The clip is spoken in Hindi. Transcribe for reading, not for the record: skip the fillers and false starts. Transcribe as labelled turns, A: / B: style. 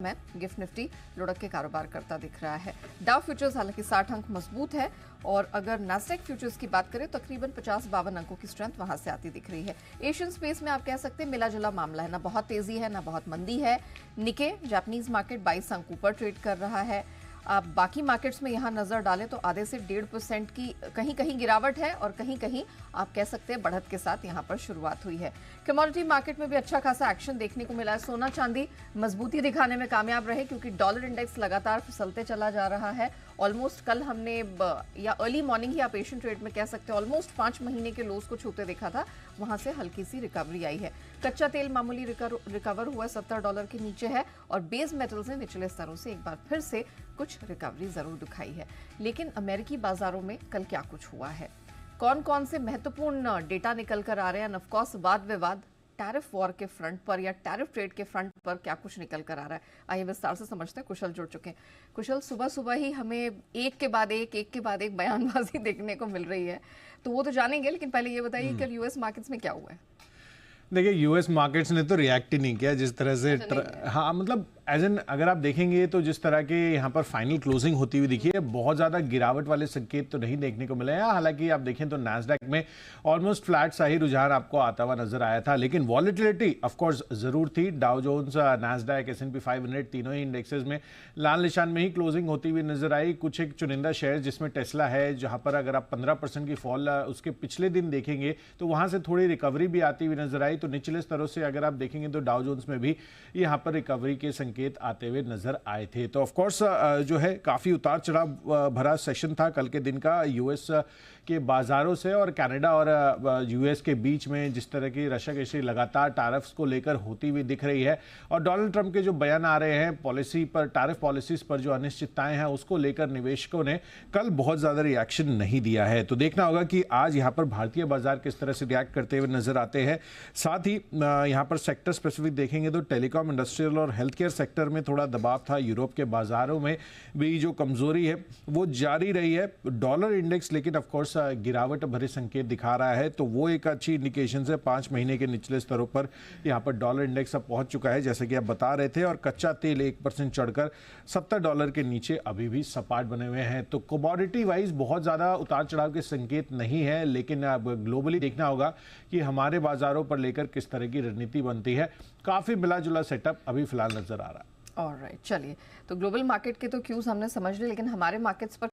A: समय गिफ्ट निफ्टी लुढ़क के कारोबार करता दिख रहा है। डाउ फ्यूचर्स हालांकि 60 अंक मजबूत है और अगर नास्डैक फ्यूचर्स की बात करें तो तकरीबन 50-52 अंकों की स्ट्रेंथ वहां से आती दिख रही है। एशियन स्पेस में आप कह सकते हैं मिला जुला मामला है, ना बहुत तेजी है ना बहुत मंदी है। निके जापानीज मार्केट 22 अंक ऊपर ट्रेड कर रहा है। आप बाकी मार्केट्स में यहां नजर डालें तो आधे से 1.5% की कहीं कहीं गिरावट है और कहीं कहीं आप कह सकते हैं बढ़त के साथ यहां पर शुरुआत हुई है। कमोडिटी मार्केट में भी अच्छा खासा एक्शन देखने को मिला है। सोना चांदी मजबूती दिखाने में कामयाब रहे क्योंकि डॉलर इंडेक्स लगातार फिसलते चला जा रहा है। ऑलमोस्ट कल हमने या अर्ली मॉर्निंग ही आप एशियन ट्रेड में कह सकते हैं ऑलमोस्ट 5 महीने के लोस को छूते देखा था, वहां से हल्की सी रिकवरी आई है। कच्चा तेल मामूली रिकवर हुआ $70 के नीचे है और बेस मेटल्स ने निचले स्तरों से एक बार फिर से कुछ रिकवरी जरूर दिखाई है। लेकिन अमेरिकी बाजारों में कल क्या कुछ हुआ है, कौन कौन से महत्वपूर्ण डेटा निकल कर आ रहे हैं, ऑफ कोर्स वाद विवाद टैरिफ वॉर के फ्रंट पर या टैरिफ ट्रेड के फ्रंट पर क्या कुछ निकल कर आ रहा है, आइए विस्तार से समझते हैं। कुशल जुड़ चुके हैं। कुशल, सुबह सुबह ही हमें एक के बाद एक बयानबाजी देखने को मिल रही है, तो वो तो जानेंगे, लेकिन पहले ये बताइए कल यूएस मार्केट्स में क्या हुआ है।
B: देखिए, यूएस मार्केट्स ने तो रिएक्ट ही नहीं किया जिस तरह से हाँ, मतलब एज एन अगर आप देखेंगे तो जिस तरह के यहाँ पर फाइनल क्लोजिंग होती हुई दिखी है, बहुत ज़्यादा गिरावट वाले संकेत तो नहीं देखने को मिले हैं। हालांकि आप देखें तो नास्डैक में ऑलमोस्ट फ्लैट सा ही रुझान आपको आता हुआ नजर आया था, लेकिन वॉलेटिलिटी ऑफ कोर्स ज़रूर थी। डाउ जोन्स, नास्डैक, S&P 500 तीनों ही इंडेक्सेस में लाल निशान में ही क्लोजिंग होती हुई नजर आई। कुछ एक चुनिंदा शेयर जिसमें टेस्ला है, जहाँ पर अगर आप 15% की फॉल उसके पिछले दिन देखेंगे तो वहाँ से थोड़ी रिकवरी भी आती हुई नजर आई। तो निचले स्तरों से अगर आप देखेंगे तो डाउ जोन्स में भी यहाँ पर रिकवरी के संकेत आते हुए नजर आए थे। तो ऑफ कोर्स जो है काफी उतार चढ़ाव भरा सेशन था कल के दिन का यूएस के बाजारों से, और कनाडा और यूएस के बीच में जिस तरह की रशाकशी लगातार टैरिफ्स को लेकर होती हुई दिख रही है और डोनाल्ड ट्रंप के जो बयान आ रहे हैं पॉलिसी पर, टैरिफ पॉलिसीज पर जो अनिश्चितताएं हैं उसको लेकर निवेशकों ने कल बहुत ज्यादा रिएक्शन नहीं दिया है। तो देखना होगा कि आज यहाँ पर भारतीय बाजार किस तरह से रिएक्ट करते हुए नजर आते हैं। साथ ही यहाँ पर सेक्टर स्पेसिफिक देखेंगे तो टेलीकॉम, इंडस्ट्रियल और हेल्थ केयर सेक्टर में थोड़ा दबाव था। यूरोप के बाजारों में भी जो कमजोरी है वो जारी रही है। डॉलर इंडेक्स लेकिन ऑफ कोर्स गिरावट भरे संकेत दिखा रहा है, तो वो एक अच्छी इंडिकेशन है। 5 महीने के निचले स्तरों पर यहाँ पर डॉलर इंडेक्स अब पहुंच चुका है जैसे कि आप बता रहे थे, और कच्चा तेल 1% चढ़कर $70 के नीचे अभी भी सपाट बने हुए हैं। तो कमोडिटी वाइज बहुत ज्यादा उतार चढ़ाव के संकेत नहीं है, लेकिन अब ग्लोबली देखना होगा कि हमारे बाजारों पर लेकर किस तरह की रणनीति बनती है। काफी मिला जुला सेटअप अभी फिलहाल नजर आ रहा है।
A: ऑलराइट, चलिए, तो ग्लोबल मार्केट के तो क्यूज हमने समझ लिए, लेकिन हमारे मार्केट्स पर